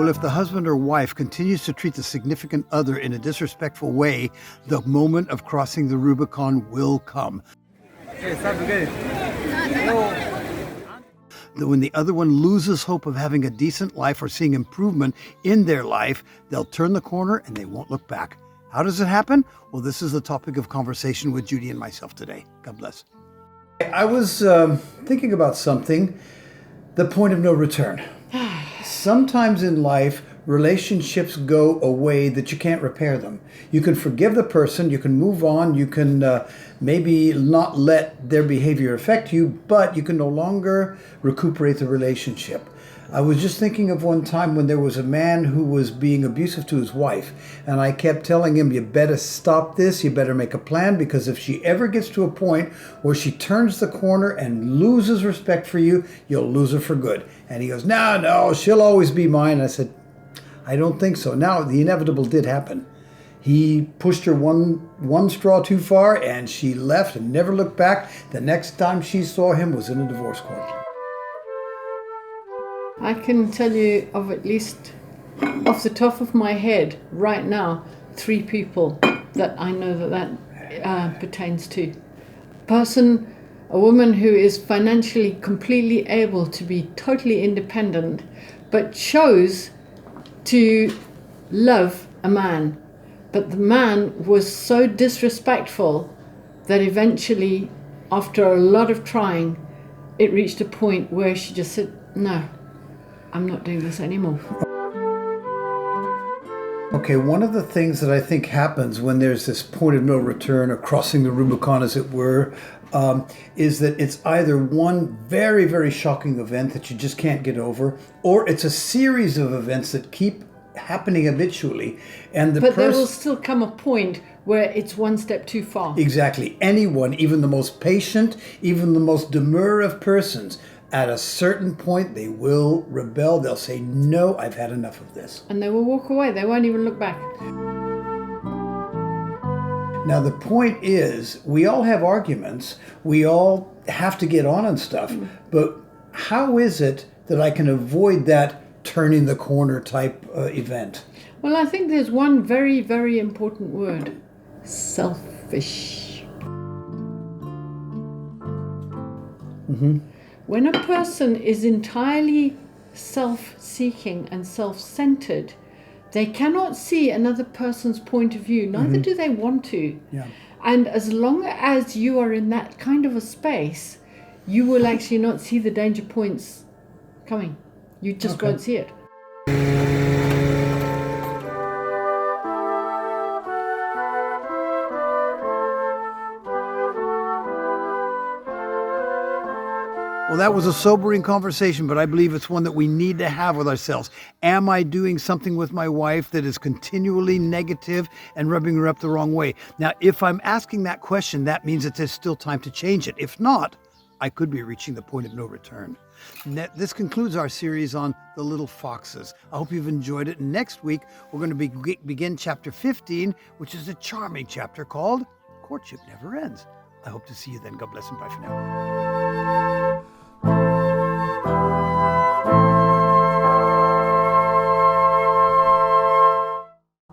Well, if the husband or wife continues to treat the significant other in a disrespectful way, the moment of crossing the Rubicon will come. When the other one loses hope of having a decent life or seeing improvement in their life, they'll turn the corner and they won't look back. How does it happen? Well, this is the topic of conversation with Judy and myself today. God bless. I was thinking about something, the point of no return. Sometimes in life, relationships go a way that you can't repair them. You can forgive the person, you can move on, you can maybe not let their behavior affect you, but you can no longer recuperate the relationship. I was just thinking of one time when there was a man who was being abusive to his wife, and I kept telling him, you better stop this, you better make a plan, because if she ever gets to a point where she turns the corner and loses respect for you, you'll lose her for good. And he goes, no, she'll always be mine. I said, I don't think so. Now, the inevitable did happen. He pushed her one straw too far, and she left and never looked back. The next time she saw him was in a divorce court. I can tell you of at least, off the top of my head, right now, 3 people that I know that pertains to. A woman who is financially completely able to be totally independent, but chose to love a man. But the man was so disrespectful that eventually, after a lot of trying, it reached a point where she just said, no, I'm not doing this anymore. Okay, one of the things that I think happens when there's this point of no return or crossing the Rubicon, as it were, is that it's either one very, very shocking event that you just can't get over, or it's a series of events that keep happening habitually. But there will still come a point where it's one step too far. Exactly. Anyone, even the most patient, even the most demure of persons, at a certain point, they will rebel. They'll say, no, I've had enough of this. And they will walk away. They won't even look back. Now, the point is, we all have arguments. We all have to get on and stuff. But how is it that I can avoid that turning the corner type event? Well, I think there's one very, very important word. Selfish. Mm-hmm. When a person is entirely self-seeking and self-centered, they cannot see another person's point of view. Neither do they want to. Yeah. And as long as you are in that kind of a space, you will actually not see the danger points coming. You just won't see it. Well, that was a sobering conversation, but I believe it's one that we need to have with ourselves. Am I doing something with my wife that is continually negative and rubbing her up the wrong way? Now, if I'm asking that question, that means that there's still time to change it. If not, I could be reaching the point of no return. This concludes our series on the little foxes. I hope you've enjoyed it. Next week, we're going to begin chapter 15, which is a charming chapter called Courtship Never Ends. I hope to see you then. God bless and bye for now.